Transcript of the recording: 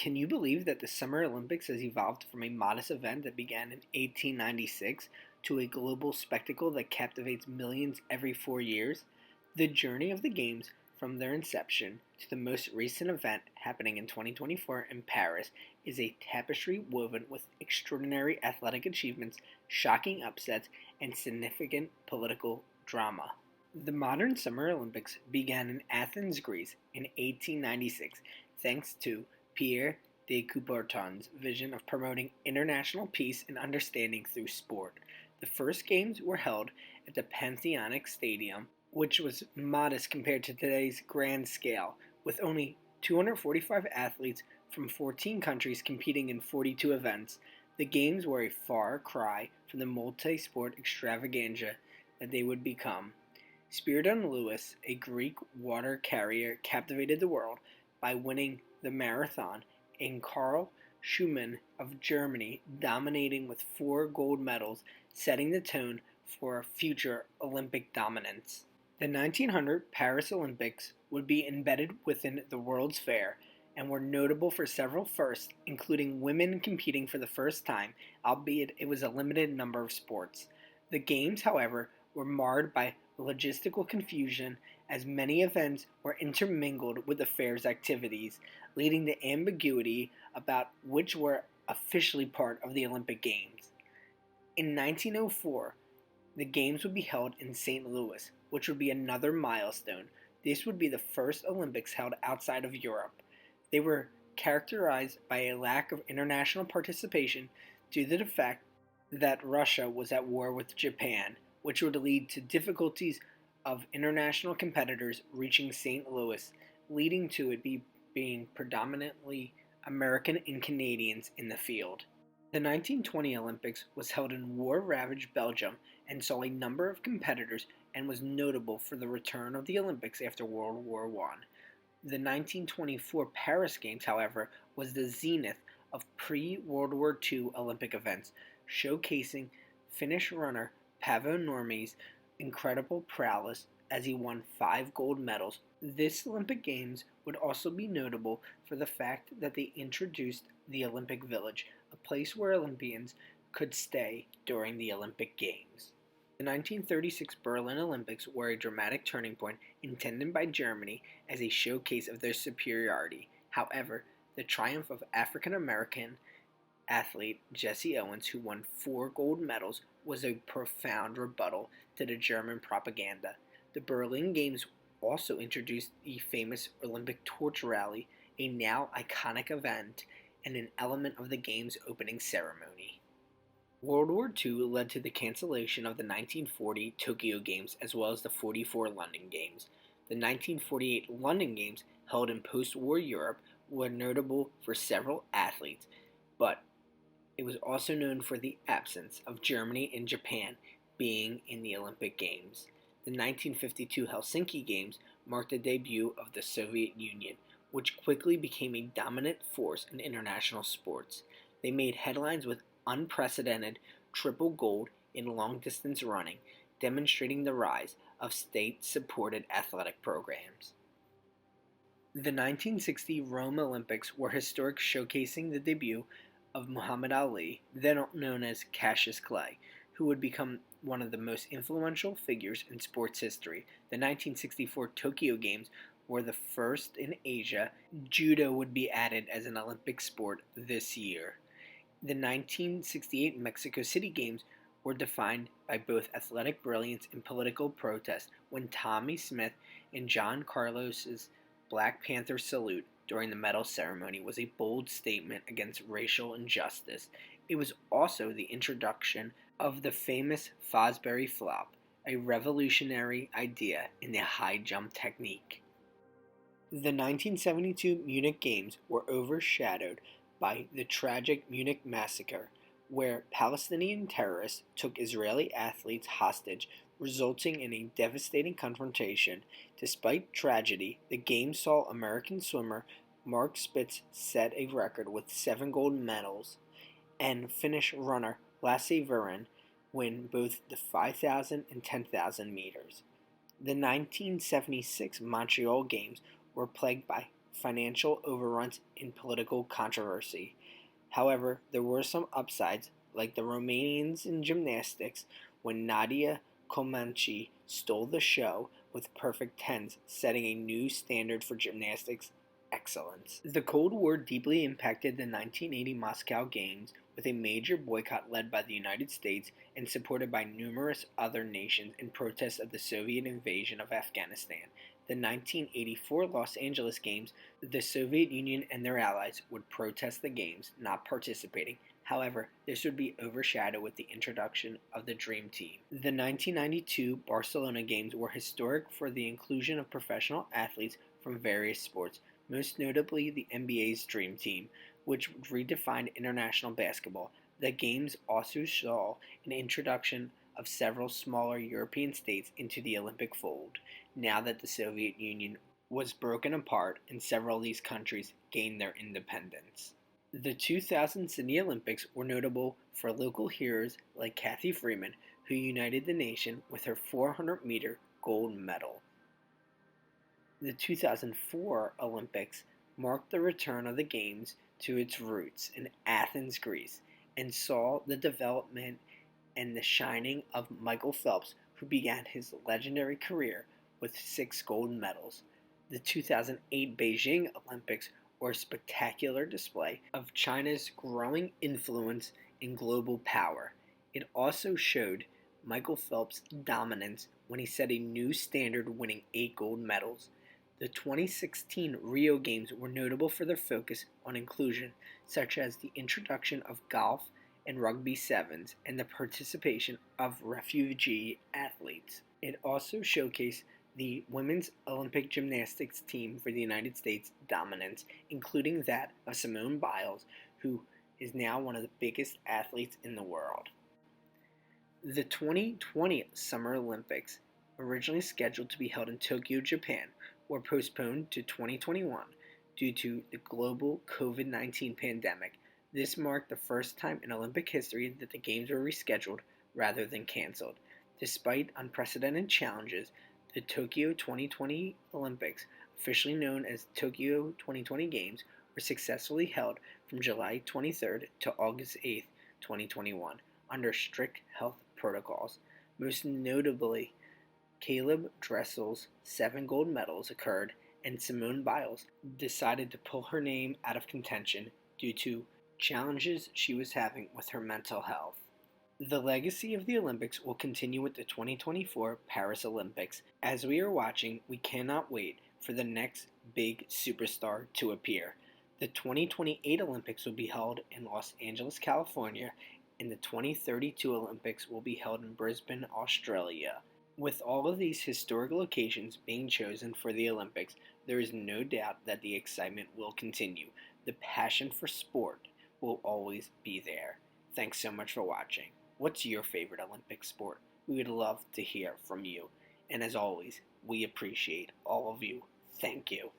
Can you believe that the Summer Olympics has evolved from a modest event that began in 1896 to a global spectacle that captivates millions every 4 years? The journey of the Games from their inception to the most recent event happening in 2024 in Paris is a tapestry woven with extraordinary athletic achievements, shocking upsets, and significant political drama. The modern Summer Olympics began in Athens, Greece in 1896 thanks to Pierre de Coubertin's vision of promoting international peace and understanding through sport. The first games were held at the Pantheonic Stadium, which was modest compared to today's grand scale, with only 245 athletes from 14 countries competing in 42 events. The games were a far cry from the multi-sport extravaganza that they would become. Spiridon Lewis, a Greek water carrier, captivated the world by winning the marathon, and Karl Schumann of Germany dominating with 4 gold medals, setting the tone for future Olympic dominance. The 1900 Paris Olympics would be embedded within the World's Fair and were notable for several firsts, including women competing for the first time, albeit it was a limited number of sports. The Games, however, were marred by logistical confusion as many events were intermingled with the fair's activities, leading to ambiguity about which were officially part of the Olympic Games. In 1904, the Games would be held in St. Louis, which would be another milestone. This would be the first Olympics held outside of Europe. They were characterized by a lack of international participation due to the fact that Russia was at war with Japan, which would lead to difficulties of international competitors reaching St. Louis, leading to it being predominantly American and Canadians in the field. The 1920 Olympics was held in war-ravaged Belgium and saw a number of competitors and was notable for the return of the Olympics after World War I. The 1924 Paris Games, however, was the zenith of pre-World War II Olympic events, showcasing Finnish runner Paavo Nurmi's incredible prowess as he won 5 gold medals. This Olympic Games would also be notable for the fact that they introduced the Olympic Village, a place where Olympians could stay during the Olympic Games. The 1936 Berlin Olympics were a dramatic turning point intended by Germany as a showcase of their superiority. However, the triumph of African American athlete Jesse Owens, who won 4 gold medals, was a profound rebuttal to the German propaganda. The Berlin Games also introduced the famous Olympic torch rally, a now iconic event and an element of the Games opening ceremony. World War II led to the cancellation of the 1940 Tokyo Games as well as the 44 London Games. The 1948 London Games, held in post-war Europe, were notable for several athletes, but it was also known for the absence of Germany and Japan being in the Olympic Games. The 1952 Helsinki Games marked the debut of the Soviet Union, which quickly became a dominant force in international sports. They made headlines with unprecedented triple gold in long-distance running, demonstrating the rise of state-supported athletic programs. The 1960 Rome Olympics were historic, showcasing the debut of Muhammad Ali, then known as Cassius Clay, who would become one of the most influential figures in sports history. The 1964 Tokyo Games were the first in Asia. Judo would be added as an Olympic sport this year. The 1968 Mexico City Games were defined by both athletic brilliance and political protest when Tommie Smith and John Carlos's Black Panther salute during the medal ceremony was a bold statement against racial injustice. It was also the introduction of the famous Fosbury flop, a revolutionary idea in the high jump technique. The 1972 Munich Games were overshadowed by the tragic Munich massacre, where Palestinian terrorists took Israeli athletes hostage, resulting in a devastating confrontation. Despite tragedy, the Games saw American swimmer Mark Spitz set a record with 7 gold medals, and Finnish runner Lasse Viren win both the 5,000 and 10,000 meters. The 1976 Montreal Games were plagued by financial overruns, and political controversy. However, there were some upsides, like the Romanians in gymnastics, when Nadia Comaneci stole the show with perfect tens, setting a new standard for gymnastics excellence. The Cold War deeply impacted the 1980 Moscow Games, with a major boycott led by the United States and supported by numerous other nations in protest of the Soviet invasion of Afghanistan. The 1984 Los Angeles Games, the Soviet Union and their allies would protest the Games, not participating. However, this would be overshadowed with the introduction of the Dream Team. The 1992 Barcelona Games were historic for the inclusion of professional athletes from various sports, most notably the NBA's Dream Team, which redefined international basketball. The Games also saw an introduction of several smaller European states into the Olympic fold, now that the Soviet Union was broken apart and several of these countries gained their independence. The 2000 Sydney Olympics were notable for local heroes like Kathy Freeman, who united the nation with her 400-meter gold medal. The 2004 Olympics marked the return of the Games to its roots in Athens, Greece, and saw the development and the shining of Michael Phelps, who began his legendary career with 6 gold medals. The 2008 Beijing Olympics were a spectacular display of China's growing influence and global power. It also showed Michael Phelps' dominance when he set a new standard, winning 8 gold medals. The 2016 Rio Games were notable for their focus on inclusion, such as the introduction of golf and rugby sevens and the participation of refugee athletes. It also showcased the women's Olympic gymnastics team for the United States dominance, including that of Simone Biles, who is now one of the biggest athletes in the world. The 2020 Summer Olympics, originally scheduled to be held in Tokyo, Japan, were postponed to 2021 due to the global COVID-19 pandemic. This marked the first time in Olympic history that the Games were rescheduled rather than canceled. Despite unprecedented challenges, the Tokyo 2020 Olympics, officially known as Tokyo 2020 Games, were successfully held from July 23rd to August 8th, 2021, under strict health protocols. Most notably, Caleb Dressel's 7 gold medals occurred, and Simone Biles decided to pull her name out of contention due to challenges she was having with her mental health. The legacy of the Olympics will continue with the 2024 Paris Olympics. As we are watching, we cannot wait for the next big superstar to appear. The 2028 Olympics will be held in Los Angeles, California, and the 2032 Olympics will be held in Brisbane, Australia. With all of these historic locations being chosen for the Olympics, there is no doubt that the excitement will continue. The passion for sport will always be there. Thanks so much for watching. What's your favorite Olympic sport? We would love to hear from you. And as always, we appreciate all of you. Thank you.